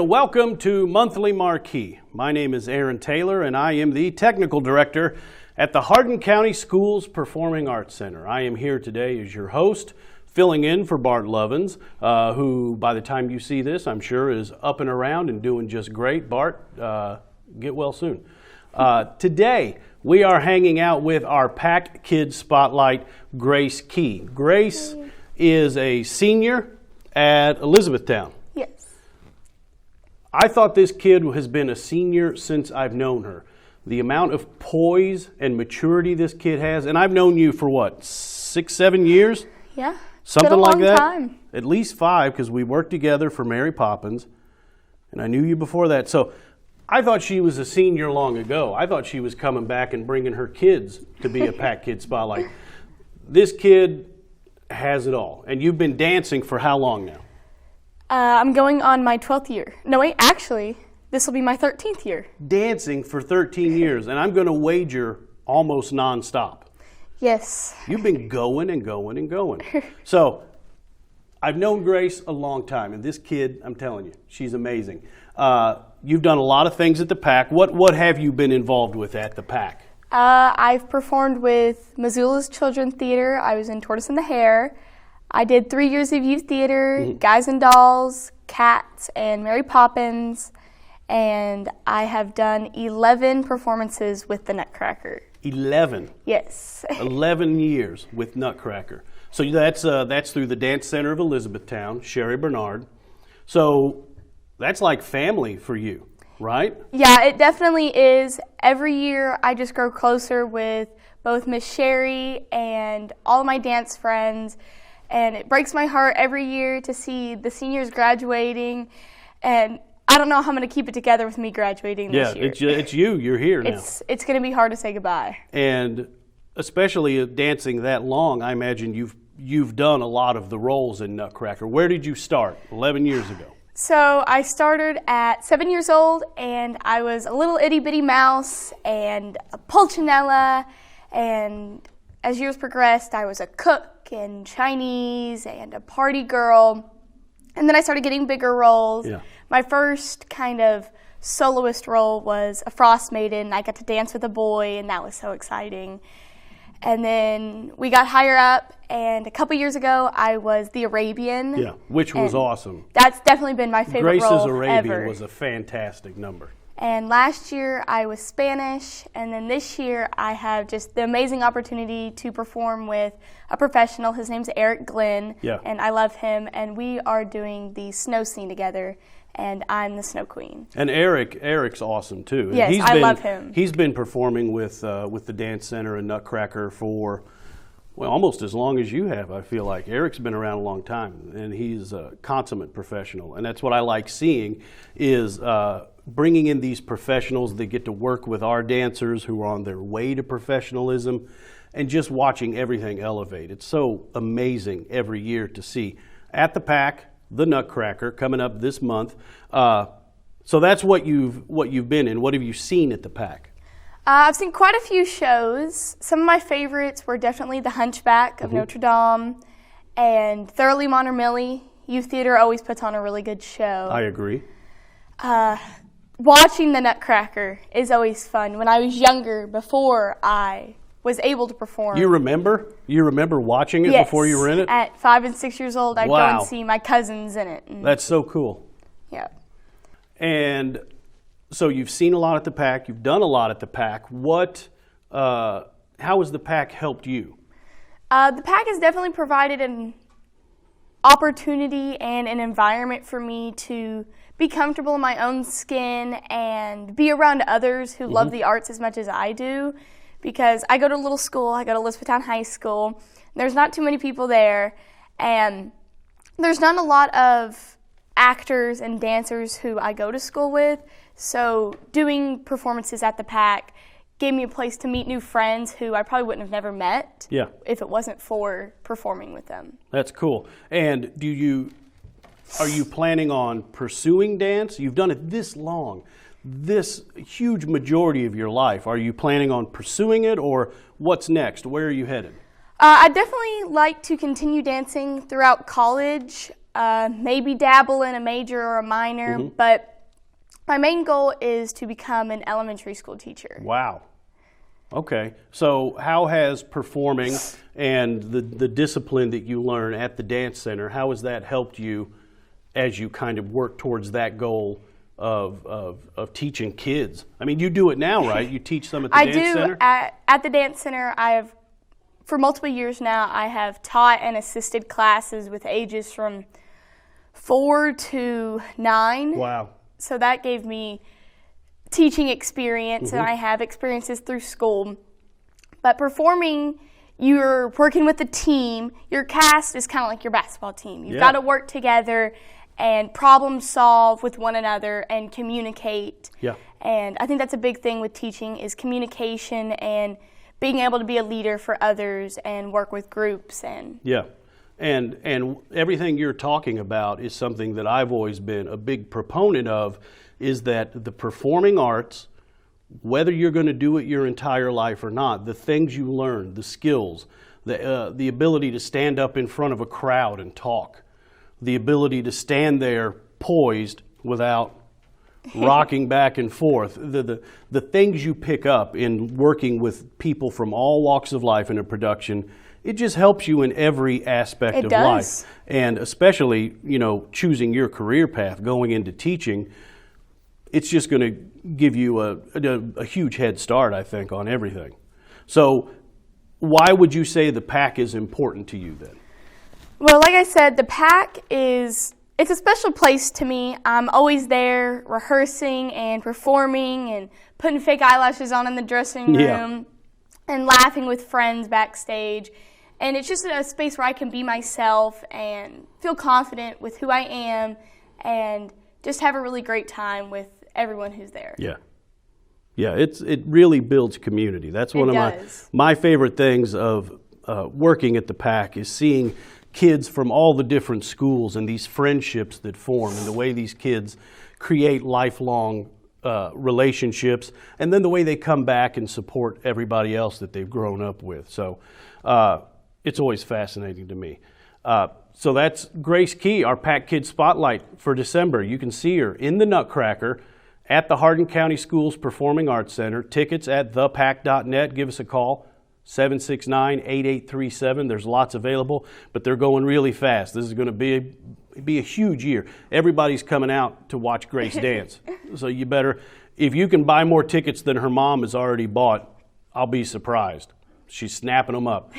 welcome to Monthly Marquee. My name is Aaron Taylor, and I am the Technical Director at the Hardin County Schools Performing Arts Center. I am here today as your host, filling in for Bart Lovins, who, by the time you see this, I'm sure is up and around and doing just great. Bart, get well soon. Today, we are hanging out with our PAC Kids Spotlight, Grace Key. Grace is a senior at Elizabethtown. Yes. I thought this kid has been a senior since I've known her. The amount of poise and maturity this kid has, and I've known you for what, 6, 7 years? Yeah. Something like that? Time. At least 5, because we worked together for Mary Poppins, and I knew you before that. So I thought she was a senior long ago. I thought she was coming back and bringing her kids to be a PAC Kid Spotlight. This kid has it all. And you've been dancing for how long now? I'm going on my 12th year. No, wait, actually, this will be my 13th year. Dancing for 13 years, and I'm going to wager almost nonstop. Yes. You've been going and going and going. So I've known Grace a long time, and this kid, I'm telling you, she's amazing. You've done a lot of things at the PAC. What have you been involved with at the PAC? I've performed with Missoula's Children's Theater. I was in Tortoise and the Hare. I did 3 years of youth theater, Guys and Dolls, Cats, and Mary Poppins. And I have done 11 performances with the Nutcracker. 11? Yes. 11 years with Nutcracker. So that's through the Dance Center of Elizabethtown, Sherry Bernard. So that's like family for you, right? Yeah, it definitely is. Every year I just grow closer with both Miss Sherry and all of my dance friends. And it breaks my heart every year to see the seniors graduating. And I don't know how I'm going to keep it together with me graduating this year. Yeah, it's you. You're here now. It's going to be hard to say goodbye. And especially dancing that long, I imagine you've done a lot of the roles in Nutcracker. Where did you start 11 years ago? So I started at 7 years old, and I was a little itty-bitty mouse and a Pulcinella. And as years progressed, I was a cook and Chinese and a party girl. And then I started getting bigger roles. Yeah. My first kind of soloist role was a Frost Maiden. I got to dance with a boy, and that was so exciting. And then we got higher up, and a couple years ago, I was the Arabian. Yeah, which was awesome. That's definitely been my favorite role Grace's Arabian ever. was a fantastic number. And last year, I was Spanish, and then this year, I have just the amazing opportunity to perform with a professional. His name's Eric Glenn, and I love him, and we are doing the snow scene together, and I'm the Snow Queen. And Eric's awesome, too. Yes, I love him. He's been performing with the Dance Center and Nutcracker for, well, almost as long as you have, I feel like. Eric's been around a long time, and he's a consummate professional. And that's what I like seeing is bringing in these professionals that get to work with our dancers who are on their way to professionalism and just watching everything elevate. It's so amazing every year to see. At the PAC, the Nutcracker, coming up this month. So that's what you've been in. What have you seen at the PAC? I've seen quite a few shows. Some of my favorites were definitely The Hunchback of Notre Dame and Thoroughly Monter Millie. Youth Theater always puts on a really good show. I agree. Watching the Nutcracker is always fun. When I was younger, before I was able to perform. You remember? You remember watching it before you were in it? At 5 and 6 years old, I'd go and see my cousins in it. That's so cool. Yeah. And so you've seen a lot at the PAC. You've done a lot at the PAC. How has the PAC helped you? The PAC has definitely provided an opportunity and an environment for me to be comfortable in my own skin and be around others who love the arts as much as I do. Because I go to a little school, I go to Elizabethtown High School. There's not too many people there, and there's not a lot of actors and dancers who I go to school with. So doing performances at the PAC gave me a place to meet new friends who I probably wouldn't have never met if it wasn't for performing with them. That's cool. And are you planning on pursuing dance? You've done it this long, this huge majority of your life. Are you planning on pursuing it, or what's next? Where are you headed? I definitely like to continue dancing throughout college, maybe dabble in a major or a minor, but My main goal is to become an elementary school teacher. Wow. Okay. So how has performing and the discipline that you learn at the dance center, how has that helped you as you kind of work towards that goal of teaching kids? I mean, you do it now, right? You teach them at the dance center? I do. At the dance center, for multiple years now, I have taught and assisted classes with ages from 4 to 9. Wow. So that gave me teaching experience, and I have experiences through school. But performing, you're working with a team. Your cast is kind of like your basketball team. You've got to work together and problem solve with one another and communicate. Yeah. And I think that's a big thing with teaching is communication and being able to be a leader for others and work with groups. And And everything you're talking about is something that I've always been a big proponent of, is that the performing arts, whether you're going to do it your entire life or not, the things you learn, the skills, the ability to stand up in front of a crowd and talk, the ability to stand there poised without rocking back and forth, the things you pick up in working with people from all walks of life in a production, it just helps you in every aspect of life. And especially, choosing your career path, going into teaching, it's just going to give you a huge head start, I think, on everything. So why would you say the PAC is important to you then? Well, like I said, the PAC it's a special place to me. I'm always there rehearsing and performing and putting fake eyelashes on in the dressing room and laughing with friends backstage. And it's just a space where I can be myself and feel confident with who I am and just have a really great time with everyone who's there. Yeah. Yeah, it really builds community. That's one of my favorite things of working at the PAC is seeing kids from all the different schools and these friendships that form and the way these kids create lifelong relationships, and then the way they come back and support everybody else that they've grown up with. So it's always fascinating to me. So that's Grace Key, our PAC Kid Spotlight for December. You can see her in the Nutcracker at the Hardin County Schools Performing Arts Center. Tickets at thepac.net. Give us a call. 769-8837. There's lots available, but they're going really fast. This is going to be a huge year. Everybody's coming out to watch Grace dance. So you better, if you can buy more tickets than her mom has already bought, I'll be surprised. She's snapping them up.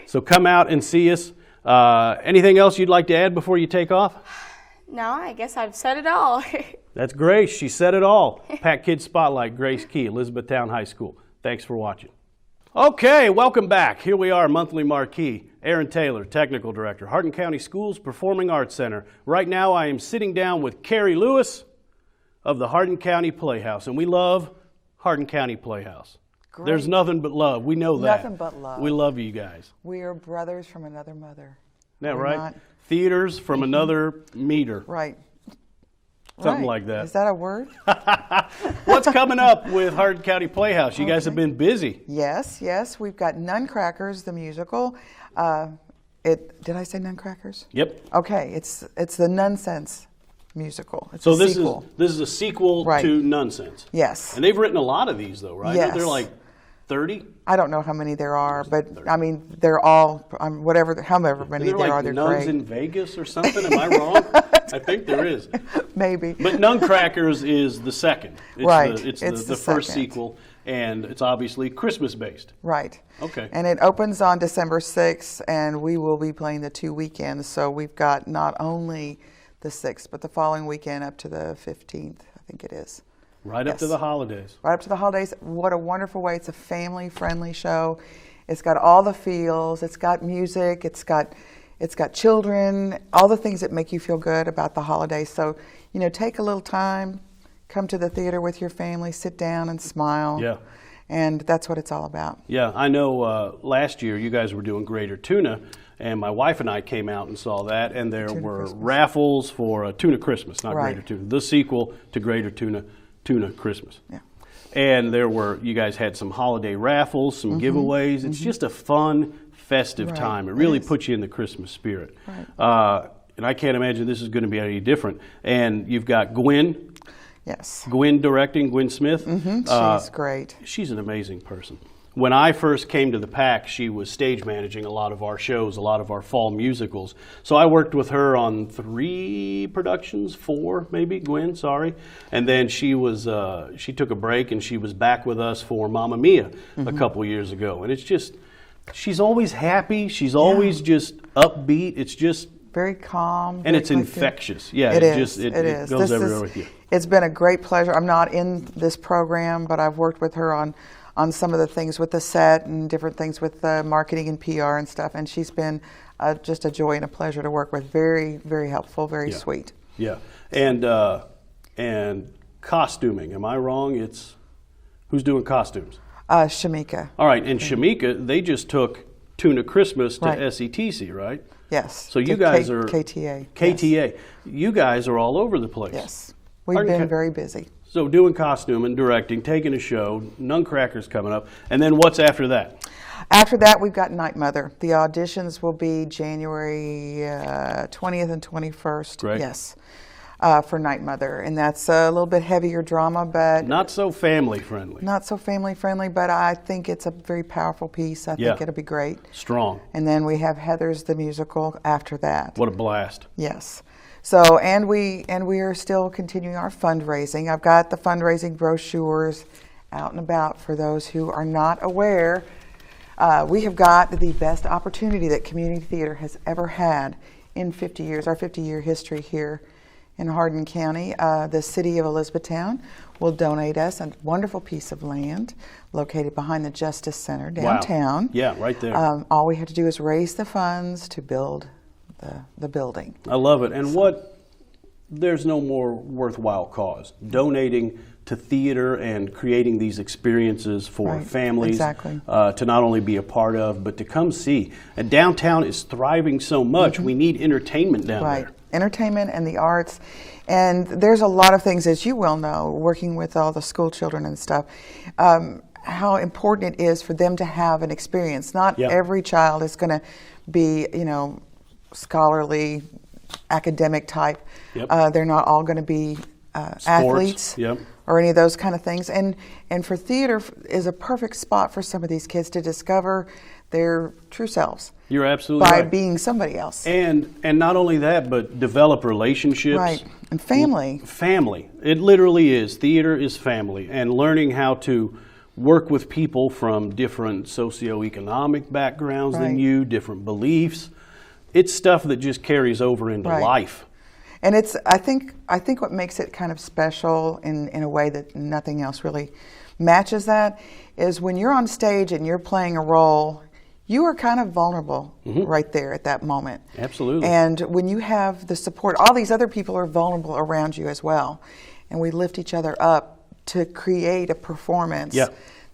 So come out and see us. Anything else you'd like to add before you take off? No, I guess I've said it all. That's Grace. She said it all. PAC Kid Spotlight, Grace Key, Elizabethtown High School. Thanks for watching. Okay, welcome back. Here we are, Monthly Marquee. Aaron Taylor, Technical Director, Hardin County Schools Performing Arts Center. Right now I am sitting down with Carrie Lewis of the Hardin County Playhouse, and we love Hardin County Playhouse. Great. There's nothing but love. We know that. Nothing but love. We love you guys. We are brothers from another mother. Isn't that right? Theaters from another meter. Right. Something like that. Is that a word? What's coming up with Hardin County Playhouse? You guys have been busy. Yes. We've got Nutcrackers, the musical. Did I say Nutcrackers? Yep. Okay, it's the Nonsense musical. It's so a this sequel. is a sequel to Nonsense. Yes. And they've written a lot of these, though, right? Yes. They're like 30? I don't know how many there are, but 30. I mean, they're all, however many there are, they're nuns great. in Vegas or something? Am I wrong? I think there is. Maybe. But Nutcrackers is the second. It's the first sequel, and it's obviously Christmas-based. Right. Okay. And it opens on December 6th, and we will be playing the 2 weekends. So we've got not only the 6th, but the following weekend up to the 15th, I think it is. Right up to the holidays. Right up to the holidays. What a wonderful way. It's a family-friendly show. It's got all the feels. It's got music. It's got children, all the things that make you feel good about the holidays. So, take a little time, come to the theater with your family, sit down and smile. Yeah. And that's what it's all about. Yeah, I know last year you guys were doing Greater Tuna, and my wife and I came out and saw that, and there were raffles for Tuna Christmas, not Greater Tuna, the sequel to Greater Tuna Christmas. Yeah. And you guys had some holiday raffles, some giveaways. It's just a fun, festive time. It really puts you in the Christmas spirit. Right. And I can't imagine this is going to be any different. And you've got Gwen. Yes. Gwen directing, Gwen Smith. She's great. She's an amazing person. When I first came to the PAC, she was stage managing a lot of our shows, a lot of our fall musicals. So I worked with her on 3 productions, 4 maybe, Gwen, sorry. And then she took a break and she was back with us for Mamma Mia a couple years ago. And it's just, she's always happy. She's always just upbeat. It's just very calm. And it's infectious. Yeah, it is. It goes everywhere with you. It's been a great pleasure. I'm not in this program, but I've worked with her on some of the things with the set and different things with marketing and PR and stuff. And she's been just a joy and a pleasure to work with. Very, very helpful, very sweet. Yeah. And costuming, am I wrong? Who's doing costumes? Shamika. All right, and Shamika, they just took Tuna Christmas to SCEC, right? Yes. So you guys are KTA. KTA. Yes. You guys are all over the place. Yes. We've been very busy. So doing costume and directing, taking a show, Nutcracker's coming up, and then what's after that? After that, we've got Night Mother. The auditions will be January 20th and 21st. Great. Yes, for Night Mother, and that's a little bit heavier drama, but not so family friendly. Not so family friendly, but I think it's a very powerful piece. I think it'll be great. Strong. And then we have Heather's the musical after that. What a blast! Yes. So, and we are still continuing our fundraising. I've got the fundraising brochures out and about for those who are not aware. We have got the best opportunity that community theater has ever had in 50 years, our 50-year history here in Hardin County. The city of Elizabethtown will donate us a wonderful piece of land located behind the Justice Center downtown. Wow. Yeah, right there. All we have to do is raise the funds to build the building. I love it. And there's no more worthwhile cause. Donating to theater and creating these experiences for families to not only be a part of, but to come see. And downtown is thriving so much. We need entertainment down there. Entertainment and the arts. And there's a lot of things, as you well know, working with all the school children and stuff, how important it is for them to have an experience. Not every child is going to be, scholarly, academic type. They're not all going to be athletes or any of those kind of things. And for theater is a perfect spot for some of these kids to discover their true selves. You're absolutely by right. being somebody else. And not only that, but develop relationships. Right. And family. Family. It literally is. Theater is family. And learning how to work with people from different socioeconomic backgrounds than you, different beliefs. It's stuff that just carries over into life. And I think what makes it kind of special in a way that nothing else really matches that is when you're on stage and you're playing a role, you are kind of vulnerable right there at that moment. Absolutely. And when you have the support, all these other people are vulnerable around you as well. And we lift each other up to create a performance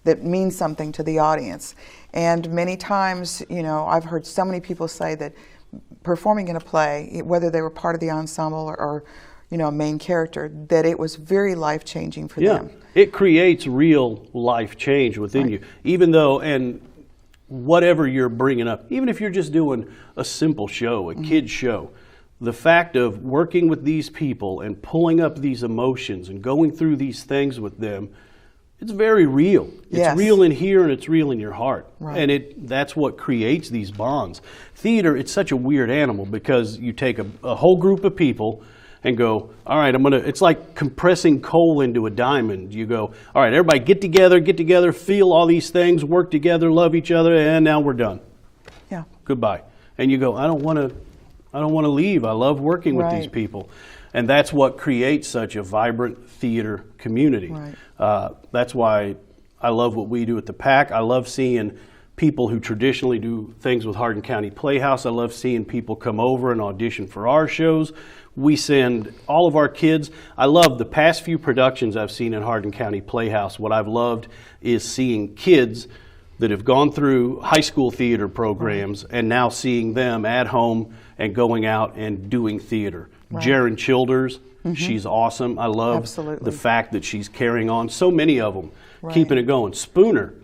that means something to the audience. And many times, I've heard so many people say that performing in a play, whether they were part of the ensemble or a main character, that it was very life-changing for them. It creates real life change within you. Even though, and whatever you're bringing up, even if you're just doing a simple show, a kid's show, the fact of working with these people and pulling up these emotions and going through these things with them, it's very real. It's real in here and it's real in your heart. And that's what creates these bonds. Theater, it's such a weird animal because you take a whole group of people and go, all right, it's like compressing coal into a diamond. You go, all right, everybody get together, feel all these things, work together, love each other, and now we're done. Yeah. Goodbye. And you go, I don't want to leave. I love working with these people. And that's what creates such a vibrant theater community. That's why I love what we do at the PAC. I love seeing people who traditionally do things with Hardin County Playhouse. I love seeing people come over and audition for our shows. We send all of our kids. I love the past few productions I've seen in Hardin County Playhouse. What I've loved is seeing kids that have gone through high school theater programs and now seeing them at home and going out and doing theater. Jaren Childers, she's awesome. I love the fact that she's carrying on. So many of them, keeping it going. Spooner.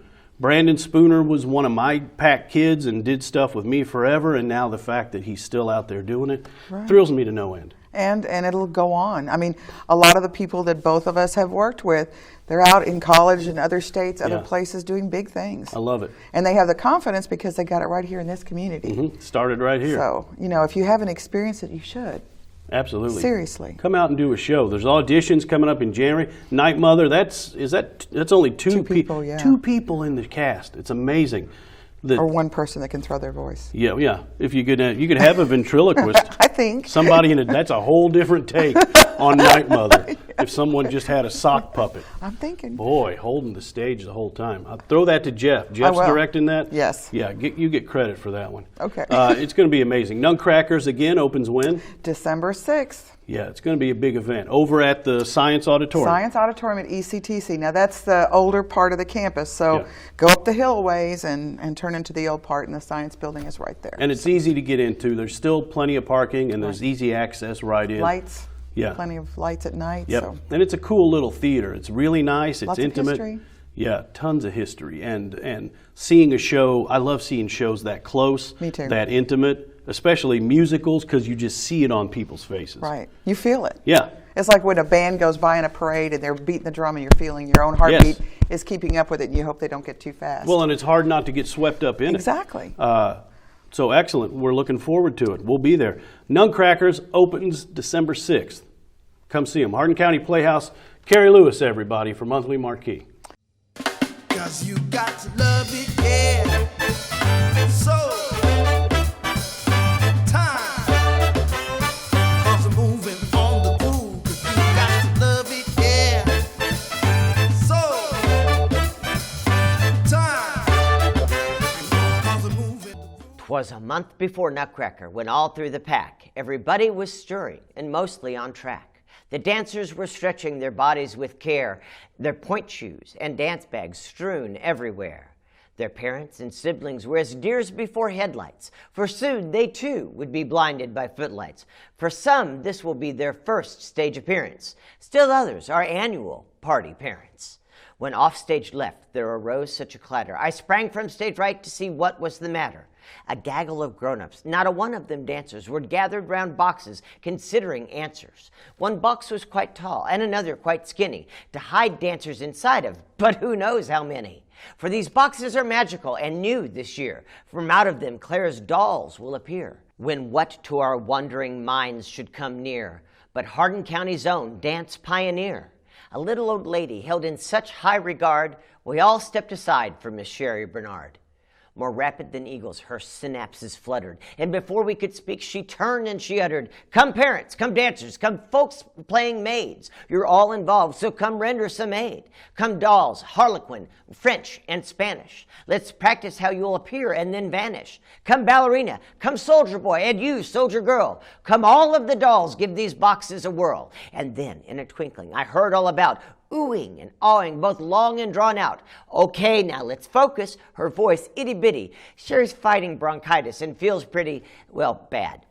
Brandon Spooner was one of my PAC kids and did stuff with me forever, and now the fact that he's still out there doing it thrills me to no end. And it'll go on. I mean, a lot of the people that both of us have worked with, they're out in college in other states, other places doing big things. I love it. And they have the confidence because they got it right here in this community. Started right here. So, you know, if you haven't experienced it, you should. Absolutely. Seriously. Come out and do a show. There's auditions coming up in January. Night Mother, that's only two people, yeah. 2 people in the cast. It's amazing. Or one person that can throw their voice. Yeah. If you could have a ventriloquist. I think. Somebody that's a whole different take on Night Mother. If someone just had a sock puppet. I'm thinking. Boy, holding the stage the whole time. I'll throw that to Jeff. Jeff's directing that? Yes. Yeah, you get credit for that one. Okay. It's going to be amazing. Nutcrackers, again, opens when? December 6th. Yeah, it's going to be a big event over at the Science Auditorium. Science Auditorium at HCEC-TV. Now, that's the older part of the campus, so go up the hill ways and turn into the old part, and the Science Building is right there. And it's easy to get into. There's still plenty of parking, and there's easy access right in. Lights. Yeah. Plenty of lights at night. Yep. So. And it's a cool little theater. It's really nice. It's Lots intimate. of history. Yeah, tons of history. And seeing a show, I love seeing shows that close. Me too. That intimate. Especially musicals, because you just see it on people's faces. Right. You feel it. Yeah. It's like when a band goes by in a parade and they're beating the drum and you're feeling your own heartbeat is keeping up with it, and you hope they don't get too fast. Well, and it's hard not to get swept up in it. Exactly. So excellent. We're looking forward to it. We'll be there. Nutcrackers opens December 6th. Come see them. Hardin County Playhouse. Carrie Lewis, everybody, for Monthly Marquee. 'Cause you got to love it, yeah. So was a month before Nutcracker when all through the pack, everybody was stirring and mostly on track. The dancers were stretching their bodies with care, their point shoes and dance bags strewn everywhere. Their parents and siblings were as deers before headlights, for soon they too would be blinded by footlights. For some, this will be their first stage appearance. Still others are annual party parents. When offstage left, there arose such a clatter. I sprang from stage right to see what was the matter. A gaggle of grown-ups, not a one of them dancers, were gathered round boxes, considering answers. One box was quite tall, and another quite skinny, to hide dancers inside of, but who knows how many. For these boxes are magical and new this year. From out of them, Claire's dolls will appear. When what to our wondering minds should come near, but Hardin County's own dance pioneer. A little old lady held in such high regard, we all stepped aside for Miss Sherry Bernard. More rapid than eagles, her synapses fluttered, and before we could speak, she turned and she uttered, "Come parents, come dancers, come folks playing maids. You're all involved, so come render some aid. Come dolls, harlequin, French, and Spanish. Let's practice how you'll appear and then vanish. Come ballerina, come soldier boy, and you, soldier girl. Come all of the dolls, give these boxes a whirl." And then, in a twinkling, I heard all about oohing and awing, both long and drawn out. "Okay, now let's focus." Her voice itty-bitty. Sherry's fighting bronchitis and feels pretty, well, bad.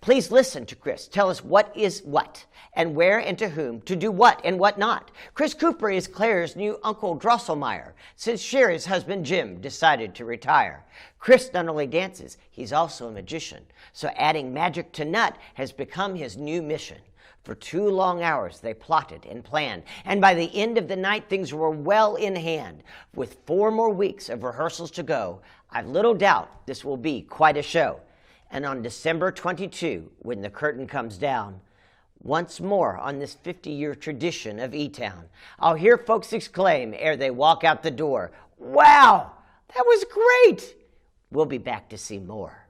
Please listen to Chris. Tell us what is what, and where and to whom, to do what and what not. Chris Cooper is Claire's new Uncle Drosselmeyer, since Sherry's husband Jim decided to retire. Chris not only dances, he's also a magician, so adding magic to Nut has become his new mission. For 2 long hours, they plotted and planned, and by the end of the night, things were well in hand. With 4 more weeks of rehearsals to go, I've little doubt this will be quite a show. And on December 22, when the curtain comes down, once more on this 50-year tradition of E-Town, I'll hear folks exclaim ere they walk out the door, "Wow, that was great!" We'll be back to see more.